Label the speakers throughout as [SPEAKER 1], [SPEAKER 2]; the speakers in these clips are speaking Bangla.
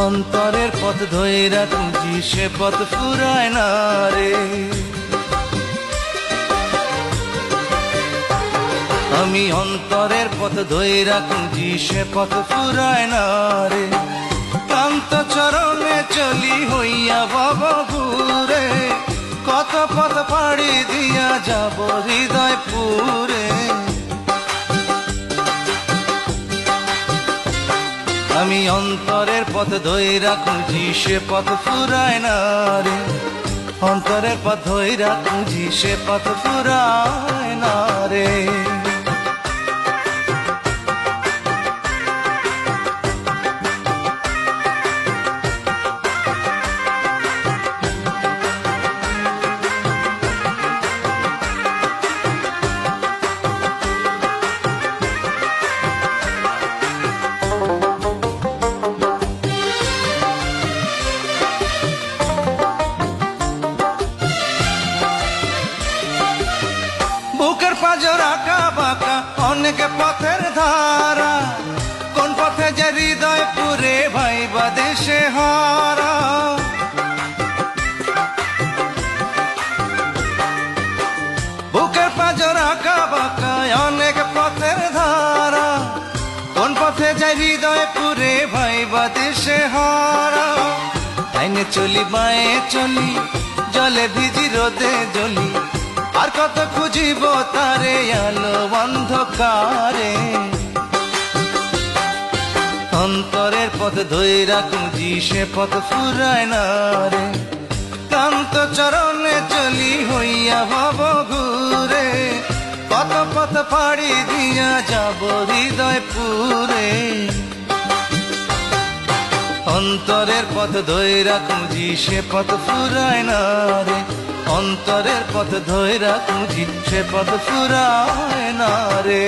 [SPEAKER 1] অন্তরের পথ ধইরা খুঁজি সে পথ ফুরায় না রে। আমি অন্তরের পথ ধইরা খুঁজি সে পথ ফুরায় না রে। ক্লান্ত চরণে চলি হইয়া ভবঘুরে, কত পথ পাড়ি দিয়া যাব হৃদয় পুরে। আমি অন্তরের পথ ধইরা খুঁজি সে পথ ফুরায় না রে। অন্তরের পথ ধইরা খুঁজি সে পথ ফুরায় না রে। বুকের পাঁজর আঁকা বাঁকা অনেক পথের ধারা, কোন পথে যে হৃদয় পুরে ভাইবা দেশে হারা। বুকের পাঁজর আঁকা বাঁকা অনেক পথের ধারা, কোন পথে যে হৃদয় পুরে ভাইবা দেশে হারা। ডাইনে চলি বাঁয়ে চলি, জলে ভিজি রোদে জ্বলি, আর কত খুঁজিব তারে আলো অন্ধকারে। অন্তরের পথ ধইরা খুঁজি সে পথ ফুরায় না রে। ক্লান্ত চরণে চলি হইয়া ভবঘুরে, কত পথ পাড়ি দিয়া যাব হৃদয় পুরে। অন্তরের পথ ধইরা খুঁজি সে পথ ফুরায় না রে। অন্তরের পথ ধইরা খুঁজি সে পথ ফুরায় না রে।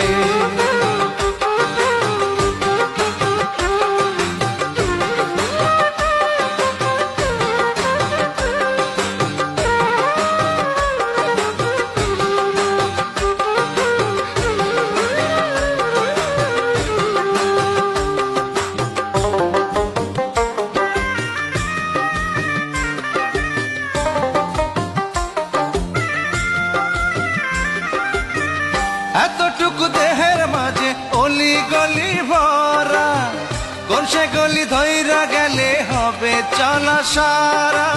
[SPEAKER 1] এতটুকু দেহের মাঝে অলি গলি ভরা, কোন সে গলি ধইরা গেলে হবে চলা সারা।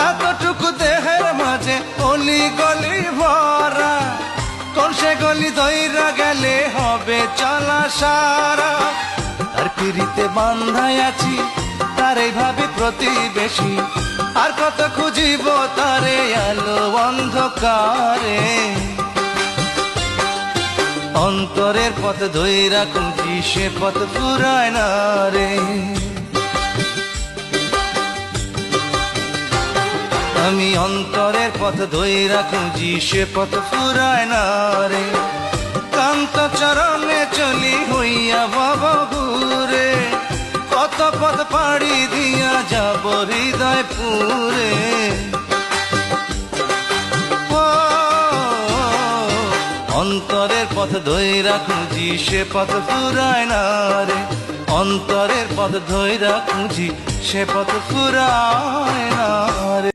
[SPEAKER 1] এতটুকু দেহের মাঝে অলি গলি ভরা, কোন সে গলি ধইরা গেলে হবে চলা সারা। তার পিড়িতে বান্ধাই আছি তারে ভাবে প্রতিবেশী, আর কত খুঁজিব তারে আলো অন্ধকারে। অন্তরের পথ ধইরা খুঁজি সে পথ ফুরায় না রে। আমি অন্তরের পথ ধইরা খুঁজি সে পথ ফুরায় না রে। ক্লান্ত চরণে চলি হইয়া ভবঘুরে, কত পথ পাড়ি দিয়া যাব হৃদয় পুরে। অন্তরের পথ ধইরা খুঁজি সে পথ ফুরায় না রে। অন্তরের পথ ধইরা খুঁজি সে পথ ফুরায় না রে।